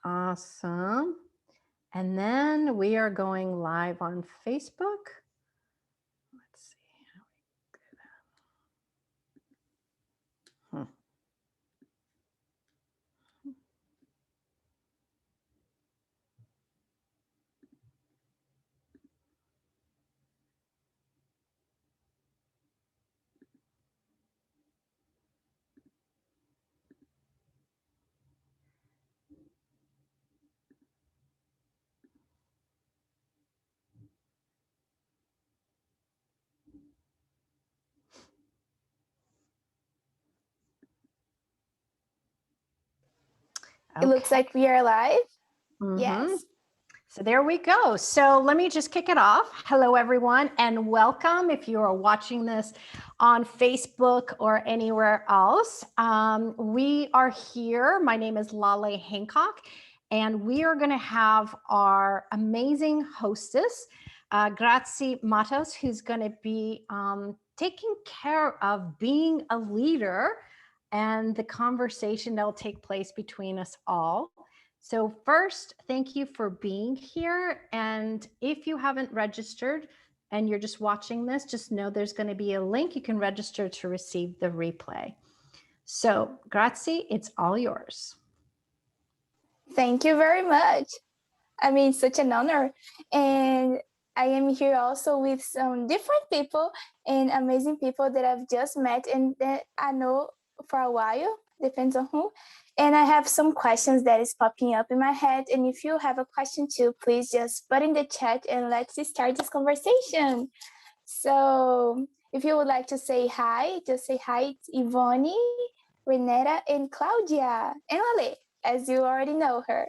Awesome. And then we are going live on Facebook. Let's see how we do that. It looks like we are live. Yes. So there we go. So let me just kick it off. Hello, everyone, and welcome if you are watching this on Facebook or anywhere else. We are here. My name is Laleh Hancock, and we are going to have our amazing hostess, Graci Matos, who's going to be taking care of being a leader and the conversation that will take place between us all. So first, thank you for being here. And if you haven't registered and you're just watching this, just know there's going to be a link you can register to receive the replay. So Graci, it's all yours. Thank you very much. I mean, such an honor. And I am here also with some different people and amazing people that I've just met and that I know for a while, depends on who. And I have some questions that is popping up in my head. And if you have a question too, please just put in the chat and let's start this conversation. So if you would like to say hi, just say hi. It's Ivonne, Reneta, and Claudia, and Laleh, as you already know her.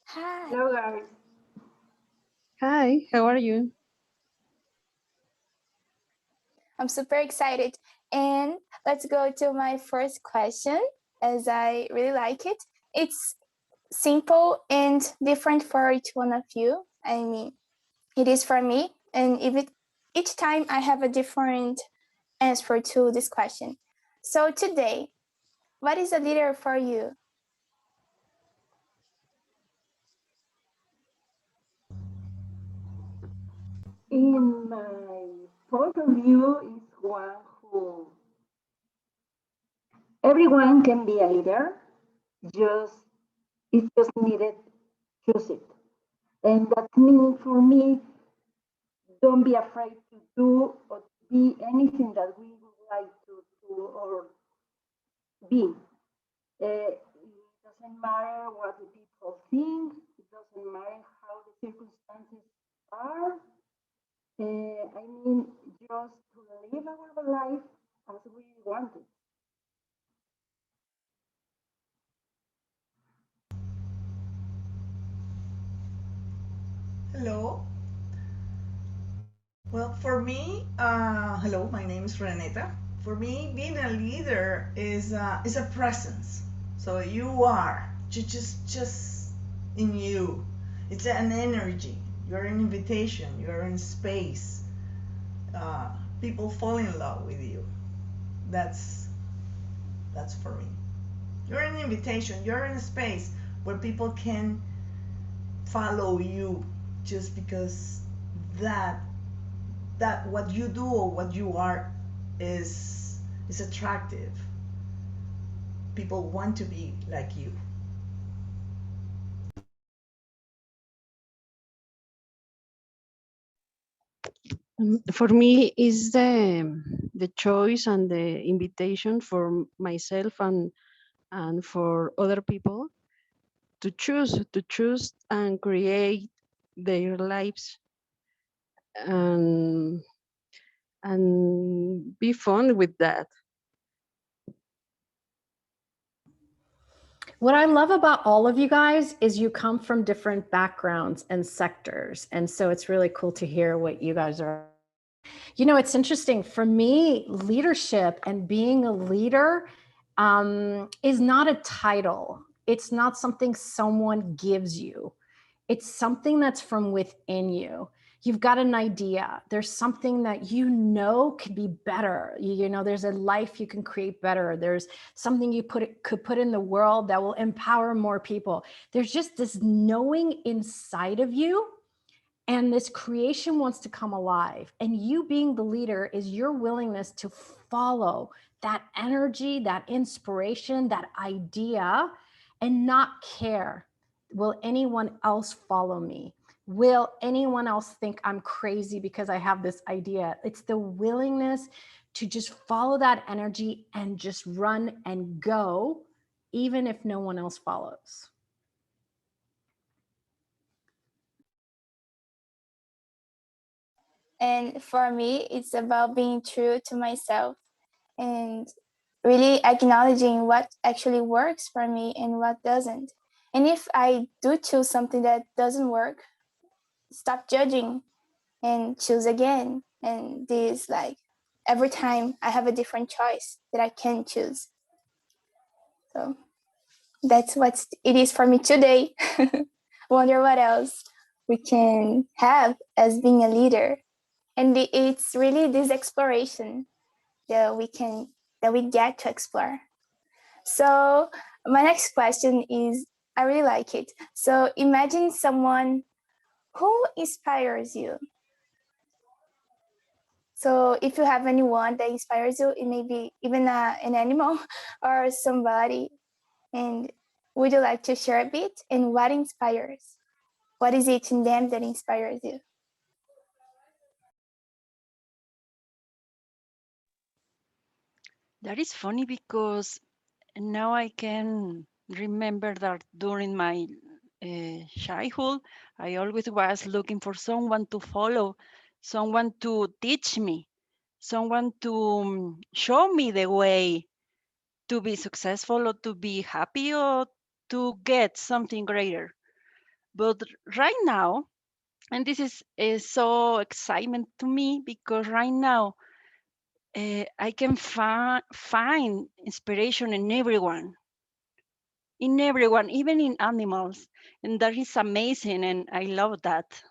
Hi. Hello, guys. Hi, how are you? I'm super excited. And let's go to my first question, as I really like it. It's simple and different for each one of you. I mean, it is for me. And each time I have a different answer to this question. So today, what is a leader for you? In my point of view, is one who everyone can be a leader. It's just needed to choose it, and that means for me, don't be afraid to do or to be anything that we would like to do or be. It doesn't matter what the people think. It doesn't matter how the circumstances are. I mean, just to live our life as we want it. Hello. Well, for me, hello, my name is Reneta. For me, being a leader is a presence. So you are just in you. It's an energy. You're an invitation. You're in space. People fall in love with you. That's for me. You're an invitation. You're in a space where people can follow you just because that what you do or what you are is attractive. People want to be like you. For me, is the choice and the invitation for myself and for other people to choose and create their lives and be fun with that. What I love about all of you guys is you come from different backgrounds and sectors. And so it's really cool to hear what you guys are. You know, it's interesting for me, leadership and being a leader is not a title. It's not something someone gives you. It's something that's from within you. You've got an idea. There's something that you know could be better. You know, there's a life you can create better. There's something you could put in the world that will empower more people. There's just this knowing inside of you, and this creation wants to come alive. And you being the leader is your willingness to follow that energy, that inspiration, that idea, and not care. Will anyone else follow me? Will anyone else think I'm crazy because I have this idea? It's the willingness to just follow that energy and just run and go, even if no one else follows. And for me, it's about being true to myself and really acknowledging what actually works for me and what doesn't. And if I do choose something that doesn't work, stop judging and choose again. And this, like, every time I have a different choice that I can choose. So that's what it is for me today. Wonder what else we can have as being a leader. And it's really this exploration that we get to explore. So my next question is, I really like it. So imagine someone who inspires you. So if you have anyone that inspires you, it may be even an animal or somebody. And would you like to share a bit? And what inspires? What is it in them that inspires you? That is funny because now I can remember that during my childhood, I always was looking for someone to follow, someone to teach me, someone to show me the way to be successful or to be happy or to get something greater. But right now, and this is so excitement to me because right now I can find inspiration in everyone, even in animals. And that is amazing. And I love that.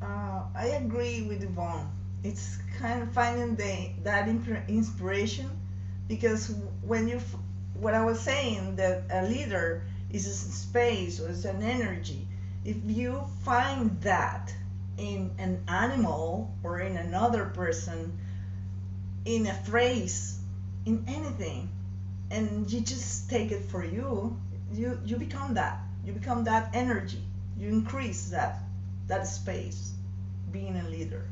I agree with Yvonne. It's kind of finding that inspiration, because when what I was saying, that a leader is a space or is an energy. If you find that in an animal or in another person, in a phrase, in anything, and you just take it for you, you become that. You become that energy. You increase that space, being a leader.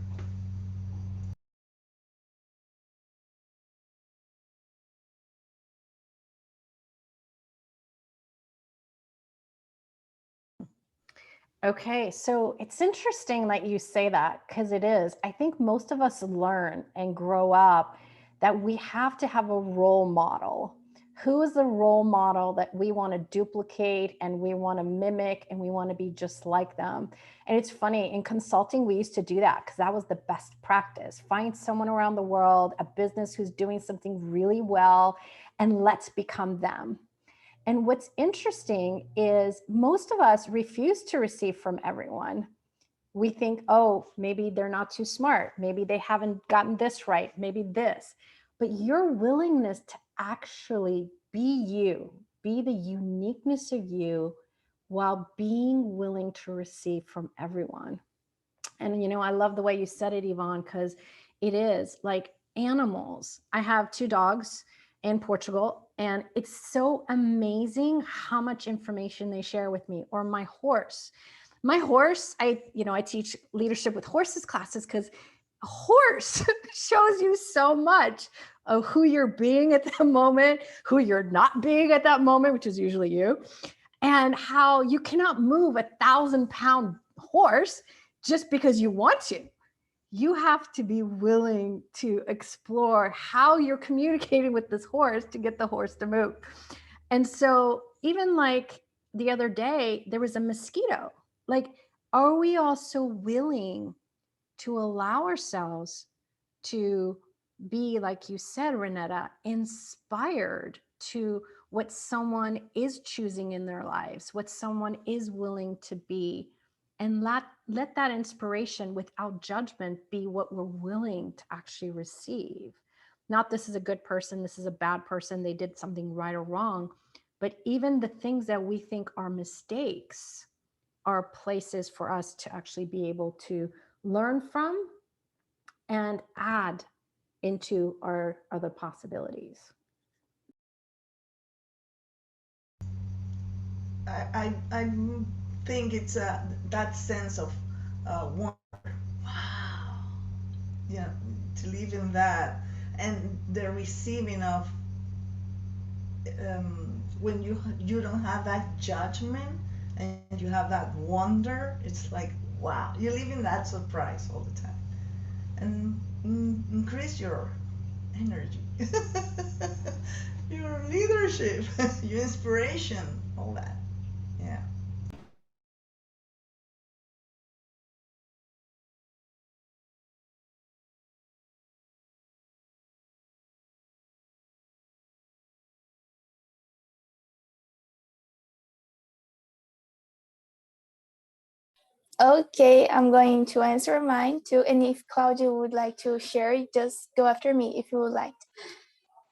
Okay, so it's interesting that you say that, because it is. I think most of us learn and grow up that we have to have a role model. Who is the role model that we want to duplicate and we want to mimic and we want to be just like them? And it's funny, in consulting, we used to do that because that was the best practice. Find someone around the world, a business who's doing something really well, and let's become them. And what's interesting is most of us refuse to receive from everyone. We think, oh, maybe they're not too smart. Maybe they haven't gotten this right. Maybe this. But your willingness to actually be you, be the uniqueness of you, while being willing to receive from everyone. And, you know, I love the way you said it, Yvonne, because it is like animals. I have 2 dogs in Portugal, and it's so amazing how much information they share with me. Or my horse. My horse, I teach leadership with horses classes because a horse shows you so much of who you're being at the moment, who you're not being at that moment, which is usually you, and how you cannot move a 1,000-pound horse just because you want to. You have to be willing to explore how you're communicating with this horse to get the horse to move. And so even like the other day, there was a mosquito. Like, are we also willing to allow ourselves to be, like you said, Reneta, inspired to what someone is choosing in their lives, what someone is willing to be, and let that inspiration without judgment be what we're willing to actually receive. Not this is a good person, this is a bad person, they did something right or wrong, but even the things that we think are mistakes are places for us to actually be able to learn from and add into our other possibilities. I think it's that sense of wonder. Wow, yeah, to live in that, and the receiving of when you don't have that judgment and you have that wonder. It's like wow, you live in that surprise all the time, and increase your energy, your leadership, your inspiration, all that. Yeah. Okay, I'm going to answer mine too. And if Claudia would like to share, just go after me if you would like.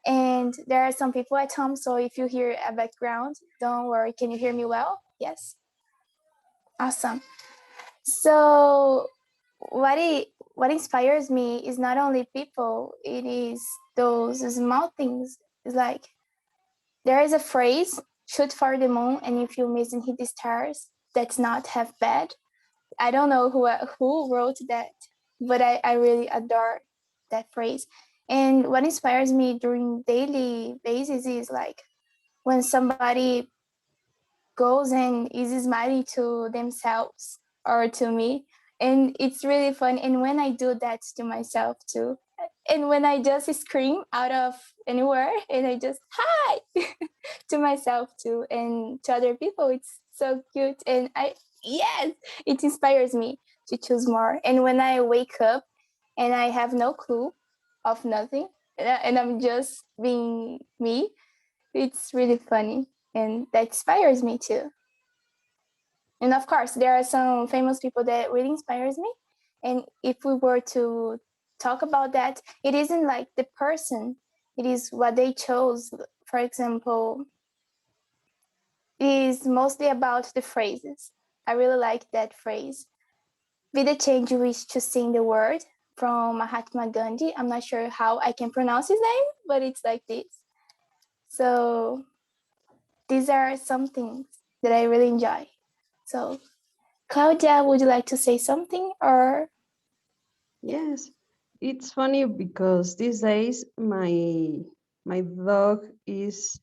And there are some people at home, so if you hear a background, don't worry. Can you hear me well? Yes. Awesome. So what inspires me is not only people, it is those small things. It's like there is a phrase, shoot for the moon, and if you miss and hit the stars, that's not half bad. I don't know who wrote that, but I really adore that phrase. And what inspires me during daily basis is like when somebody goes and is smiling to themselves or to me. And it's really fun. And when I do that to myself too, and when I just scream out of anywhere and I just hi to myself too and to other people, it's so cute. And yes, it inspires me to choose more. And when I wake up and I have no clue of nothing and I'm just being me, it's really funny. And that inspires me too. And of course, there are some famous people that really inspires me. And if we were to talk about that, it isn't like the person, it is what they chose. For example, it is mostly about the phrases. I really like that phrase. Be the change you wish to see in the world, from Mahatma Gandhi. I'm not sure how I can pronounce his name, but it's like this. So these are some things that I really enjoy. So Claudia, would you like to say something or? Yes, it's funny because these days my dog is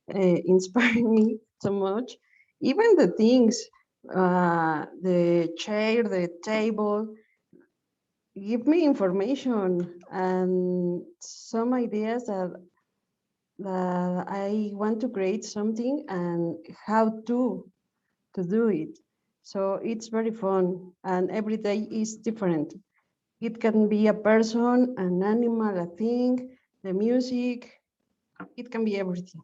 inspiring me so much. Even the things, the chair, the table, give me information and some ideas that I want to create something and how to do it. So it's very fun and every day is different. It can be a person, an animal, a thing, the music, it can be everything.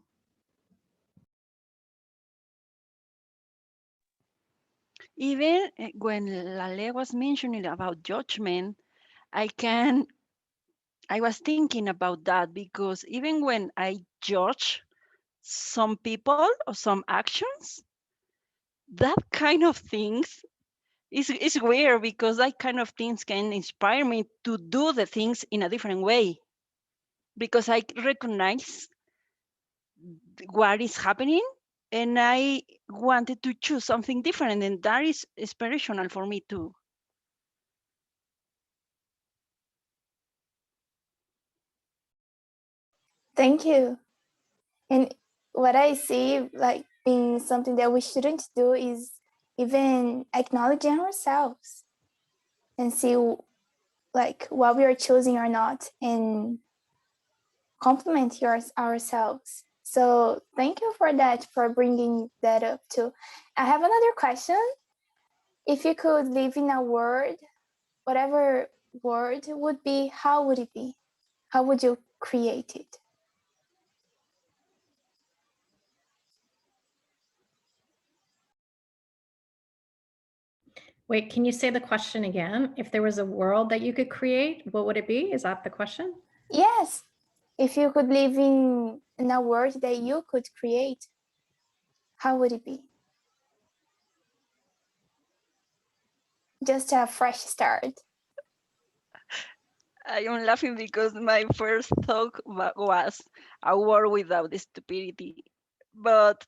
Even when Laleh was mentioning about judgment, I was thinking about that because even when I judge some people or some actions, that kind of things is weird because that kind of things can inspire me to do the things in a different way because I recognize what is happening and I wanted to choose something different, and that is inspirational for me too. Thank you. And what I see like being something that we shouldn't do is even acknowledging ourselves and see like what we are choosing or not and compliment ourselves. So thank you for that, for bringing that up too. I have another question. If you could live in a world, whatever word would be, how would it be? How would you create it? Wait, can you say the question again? If there was a world that you could create, what would it be? Is that the question? Yes. If you could live in a world that you could create, how would it be? Just a fresh start. I am laughing because my first thought was a world without stupidity. But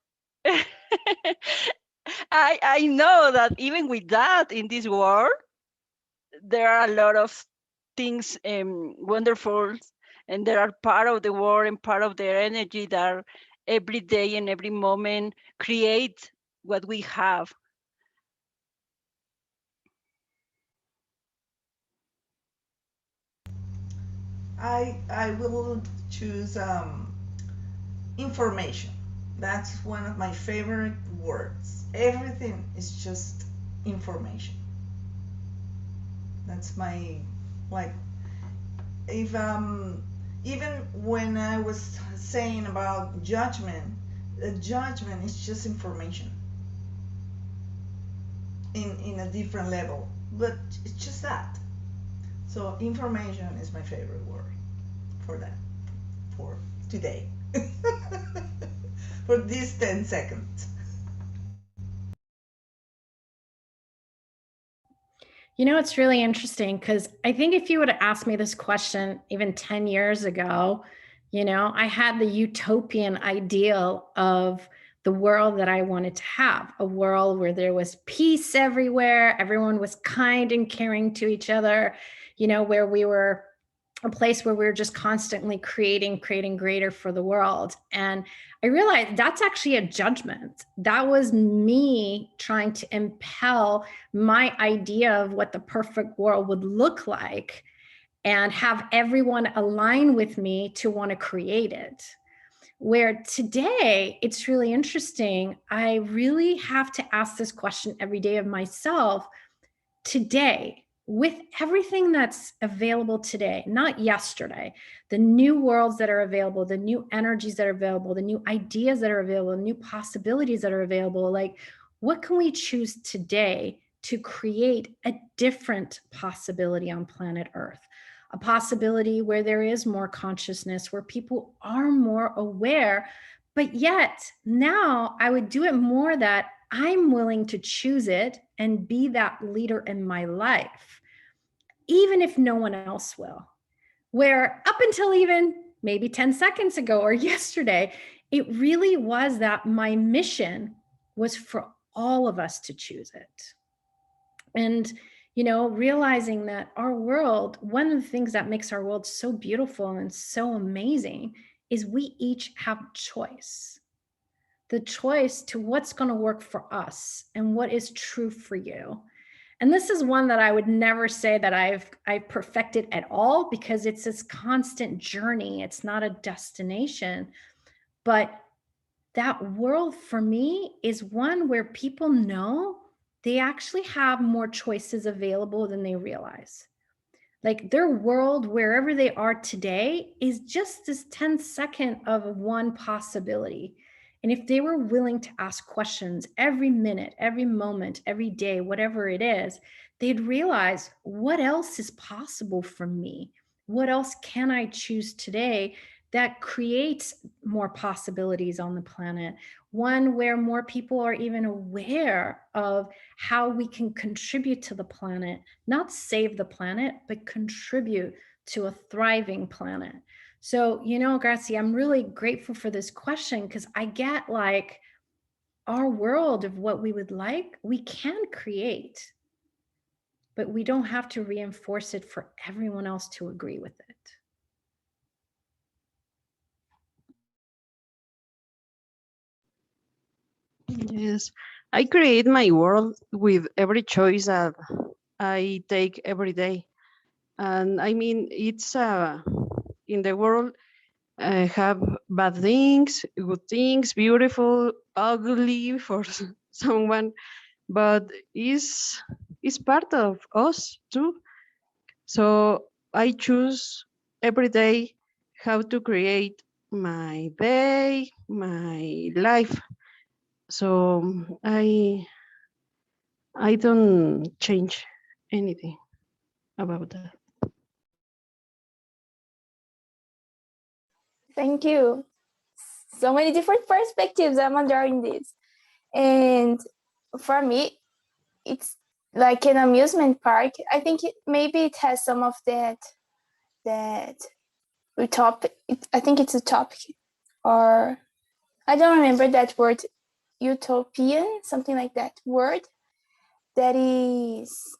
I know that even with that in this world, there are a lot of things wonderful, and there are part of the world and part of their energy that every day and every moment create what we have. I will choose information. That's one of my favorite words. Everything is just information. That's my, like, if even when I was saying about judgment, judgment is just information in a different level, but it's just that. So information is my favorite word for that, for today. For these 10 seconds. You know, it's really interesting because I think if you would have asked me this question even 10 years ago, you know, I had the utopian ideal of the world that I wanted to have, a world where there was peace everywhere, everyone was kind and caring to each other, you know, where we were a place where we were just constantly creating greater for the world. And I realized that's actually a judgment. That was me trying to impel my idea of what the perfect world would look like and have everyone align with me to want to create it. Where today, it's really interesting. I really have to ask this question every day of myself. Today, with everything that's available today, not yesterday, the new worlds that are available, the new energies that are available, the new ideas that are available, new possibilities that are available, like what can we choose today to create a different possibility on planet Earth? A possibility where there is more consciousness, where people are more aware, but yet now I would do it more that I'm willing to choose it and be that leader in my life, even if no one else will. Where up until even maybe 10 seconds ago or yesterday, it really was that my mission was for all of us to choose it. And, you know, realizing that our world, one of the things that makes our world so beautiful and so amazing is we each have choice. The choice to what's going to work for us and what is true for you. And this is one that I would never say that I've perfected at all, because it's this constant journey. It's not a destination, but that world for me is one where people know they actually have more choices available than they realize. Like their world, wherever they are today, is just this 10-second of one possibility. And if they were willing to ask questions every minute, every moment, every day, whatever it is, they'd realize what else is possible for me? What else can I choose today that creates more possibilities on the planet? One where more people are even aware of how we can contribute to the planet, not save the planet, but contribute to a thriving planet. So, you know, Graci, I'm really grateful for this question, because I get like our world of what we would like, we can create, but we don't have to reinforce it for everyone else to agree with it. Yes, I create my world with every choice that I take every day. And I mean, it's in the world, I have bad things, good things, beautiful, ugly for someone, but is part of us too. So I choose every day how to create my day, my life. So I don't change anything about that. Thank you. So many different perspectives. I'm enjoying this. And for me, it's like an amusement park. I think maybe it has some of that I think it's a topic, or I don't remember that word, utopian, something like that word, that is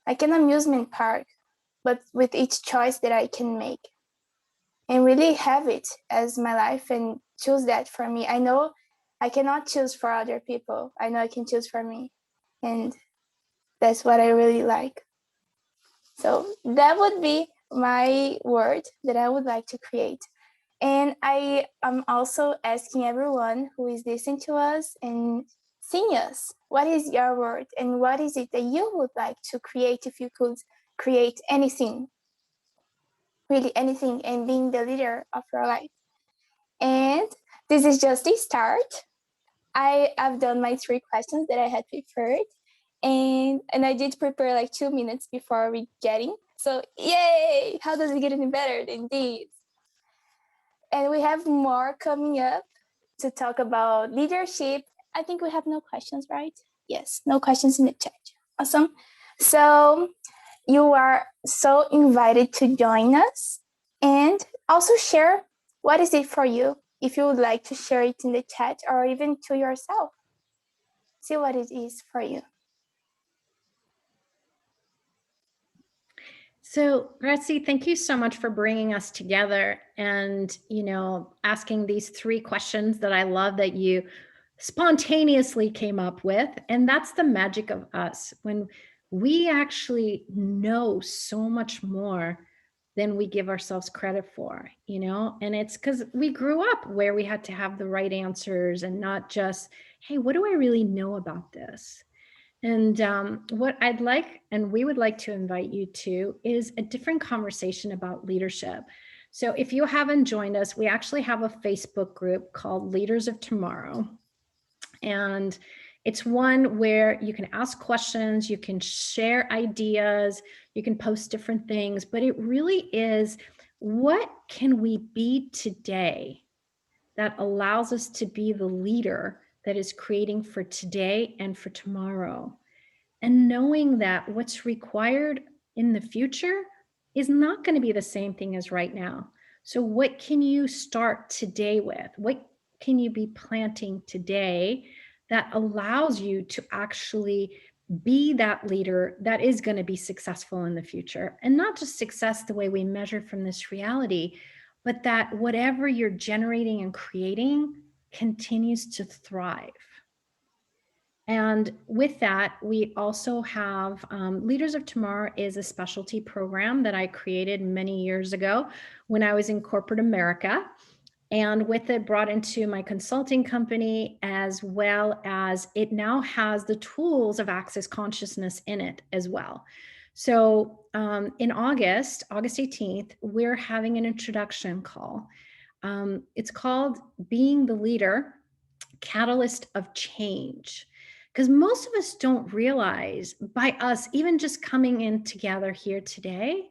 like an amusement park, but with each choice that I can make and really have it as my life and choose that for me. I know I cannot choose for other people. I know I can choose for me. And that's what I really like. So that would be my word that I would like to create. And I am also asking everyone who is listening to us and seeing us, what is your word and what is it that you would like to create if you could create anything, really anything, and being the leader of your life? And this is just the start. I've done my 3 questions that I had prepared, and I did prepare like 2 minutes before we getting. So yay! How does it get any better than this? And we have more coming up to talk about leadership. I think we have no questions, right? Yes, no questions in the chat. Awesome. So you are so invited to join us and also share what is it for you, if you would like to share it in the chat or even to yourself. See what it is for you. So, Graci, thank you so much for bringing us together and, asking these 3 questions that I love that you spontaneously came up with. And that's the magic of us, when we actually know so much more than we give ourselves credit for, and it's because we grew up where we had to have the right answers and not just, hey, what do I really know about this? And what I'd like, and we would like to invite you to, is a different conversation about leadership. So if you haven't joined us, we actually have a Facebook group called Leaders of Tomorrow. And it's one where you can ask questions, you can share ideas, you can post different things, but it really is, what can we be today that allows us to be the leader that is creating for today and for tomorrow? And knowing that what's required in the future is not going to be the same thing as right now. So what can you start today with? What can you be planting today that allows you to actually be that leader that is going to be successful in the future? And not just success the way we measure from this reality, but that whatever you're generating and creating continues to thrive. And with that, we also have Leaders of Tomorrow is a specialty program that I created many years ago when I was in corporate America. And with it, brought into my consulting company, as well as it now has the tools of Access Consciousness in it as well. So in August 18th, we're having an introduction call. It's called Being the Leader, Catalyst of Change. Because most of us don't realize, by us even just coming in together here today,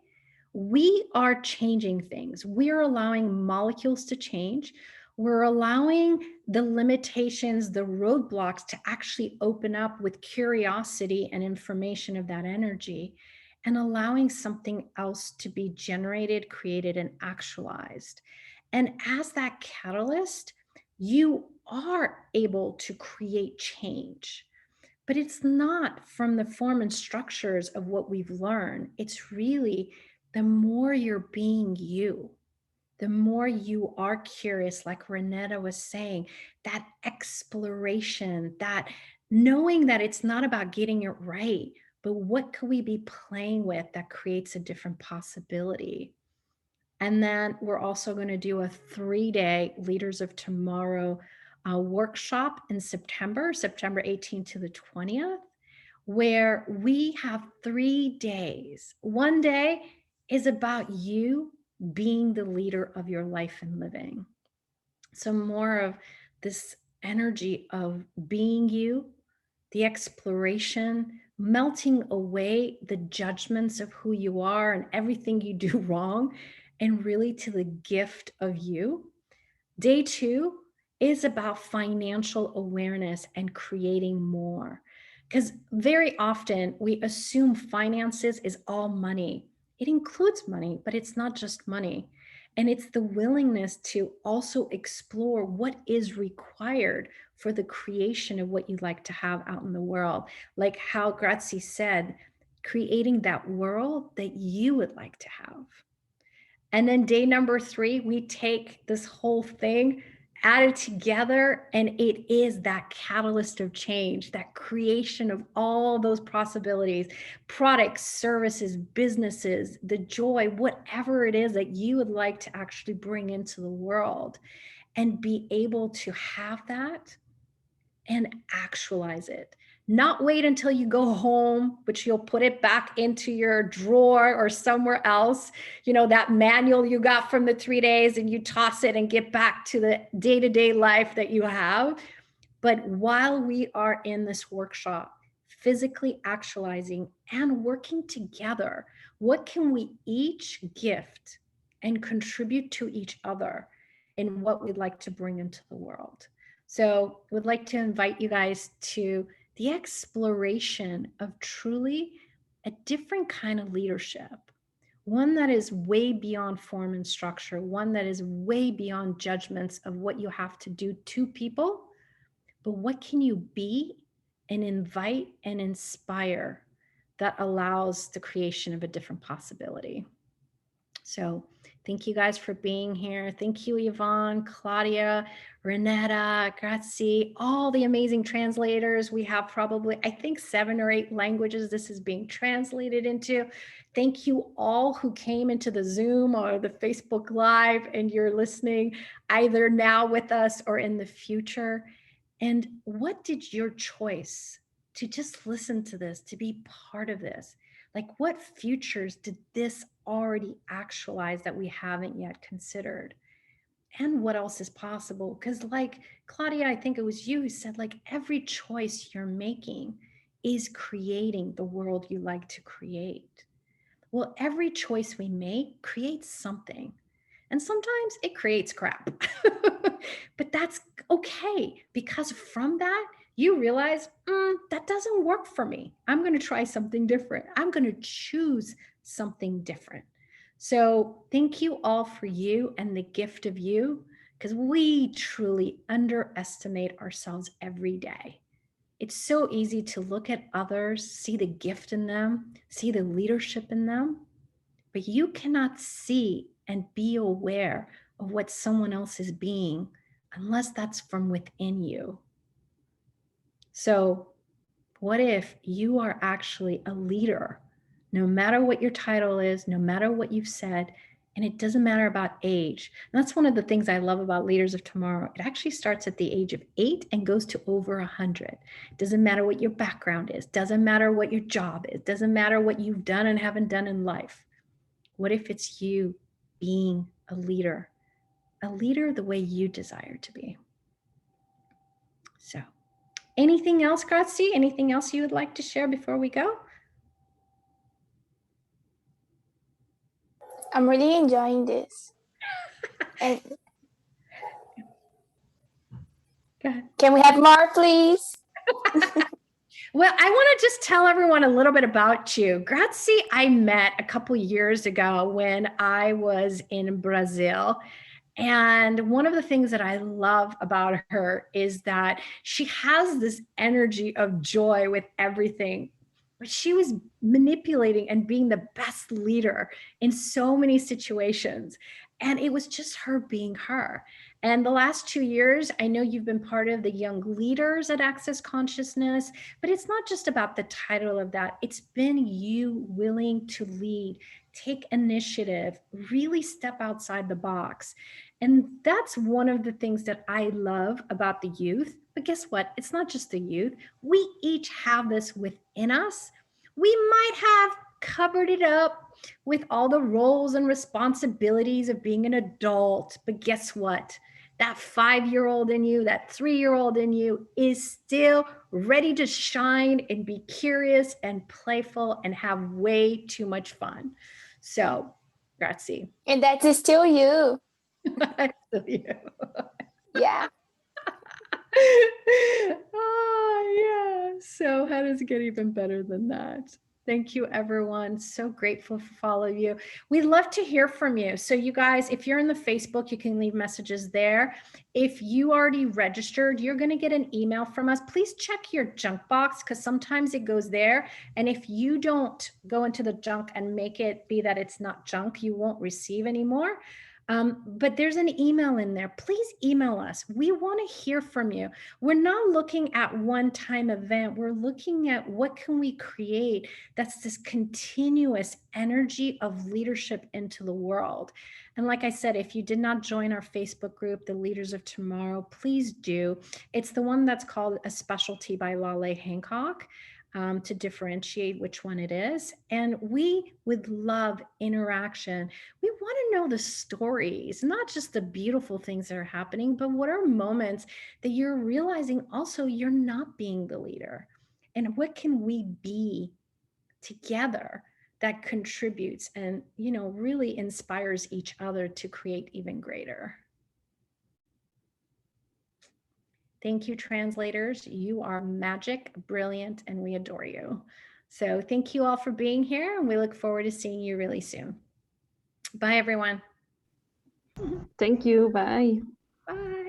we are changing things. We are allowing molecules to change. We're allowing the limitations, the roadblocks to actually open up with curiosity and information of that energy, and allowing something else to be generated, created, and actualized. And as that catalyst, you are able to create change. But it's not from the form and structures of what we've learned. It's really the more you're being you, the more you are curious, like Reneta was saying, that exploration, that knowing that it's not about getting it right, but what could we be playing with that creates a different possibility? And then we're also going to do a 3-day Leaders of Tomorrow workshop in September 18th to the 20th, where we have 3 days. One day is about you being the leader of your life and living. So more of this energy of being you, the exploration, melting away the judgments of who you are and everything you do wrong, and really to the gift of you. Day 2 is about financial awareness and creating more. Because very often we assume finances is all money. It includes money, but it's not just money. And it's the willingness to also explore what is required for the creation of what you'd like to have out in the world. Like how Graci said, creating that world that you would like to have. And then day number 3, we take this whole thing, add it together, and it is that catalyst of change, that creation of all those possibilities, products, services, businesses, the joy, whatever it is that you would like to actually bring into the world, and be able to have that and actualize it. Not wait until you go home, but you'll put it back into your drawer or somewhere else, you know, that manual you got from the 3 days, and you toss it and get back to the day-to-day life that you have. But while we are in this workshop, physically actualizing and working together, what can we each gift and contribute to each other in what we'd like to bring into the world? So we'd like to invite you guys to the exploration of truly a different kind of leadership, one that is way beyond form and structure, one that is way beyond judgments of what you have to do to people, but what can you be and invite and inspire that allows the creation of a different possibility. So thank you guys for being here. Thank you, Ivonne, Claudia, Reneta, Graci, all the amazing translators. We have probably, I think, 7 or 8 languages this is being translated into. Thank you all who came into the Zoom or the Facebook Live and you're listening either now with us or in the future. And what did your choice to just listen to this, to be part of this? Like, what futures did this already actualize that we haven't yet considered? And what else is possible? Because like Claudia, I think it was you who said, like, every choice you're making is creating the world you like to create. Well, every choice we make creates something. And sometimes it creates crap. But that's okay, because from that, you realize, that doesn't work for me. I'm going to try something different. I'm going to choose something different. So thank you all for you and the gift of you, because we truly underestimate ourselves every day. It's so easy to look at others, see the gift in them, see the leadership in them, but you cannot see and be aware of what someone else is being unless that's from within you. So what if you are actually a leader, no matter what your title is, no matter what you've said, and it doesn't matter about age. And that's one of the things I love about Leaders of Tomorrow. It actually starts at the age of 8 and goes to over 100. It doesn't matter what your background is, doesn't matter what your job is, doesn't matter what you've done and haven't done in life. What if it's you being a leader the way you desire to be? So anything else, Graci? Anything else you would like to share before we go? I'm really enjoying this. And Go ahead. can we have more, please? Well, I want to just tell everyone a little bit about you. Graci, I met a couple years ago when I was in Brazil. And one of the things that I love about her is that she has this energy of joy with everything. But she was manipulating and being the best leader in so many situations. And it was just her being her. And the last 2 years, I know you've been part of the young leaders at Access Consciousness, but it's not just about the title of that. It's been you willing to lead, take initiative, really step outside the box. And that's one of the things that I love about the youth. But guess what? It's not just the youth. We each have this within us. We might have covered it up with all the roles and responsibilities of being an adult. But guess what? that 5-year-old in you, that 3-year-old in you is still ready to shine and be curious and playful and have way too much fun. So, Graci. And that is still you. Still you. Yeah. Oh, yeah. So how does it get even better than that? Thank you, everyone. So grateful for all of you. We'd love to hear from you. So you guys, if you're in the Facebook, you can leave messages there. If you already registered, you're going to get an email from us. Please check your junk box because sometimes it goes there. And if you don't go into the junk and make it be that it's not junk, you won't receive anymore. But there's an email in there. Please email us. We want to hear from you. We're not looking at one-time event. We're looking at what can we create that's this continuous energy of leadership into the world. And like I said, if you did not join our Facebook group, The Leaders of Tomorrow, please do. It's the one that's called A Specialty by Laleh Hancock. To differentiate which one it is. And we would love interaction. We want to know the stories, not just the beautiful things that are happening, but what are moments that you're realizing also you're not being the leader? And what can we be together that contributes and, you know, really inspires each other to create even greater? Thank you, translators. You are magic, brilliant, and we adore you. So thank you all for being here, and we look forward to seeing you really soon. Bye, everyone. Thank you. Bye. Bye.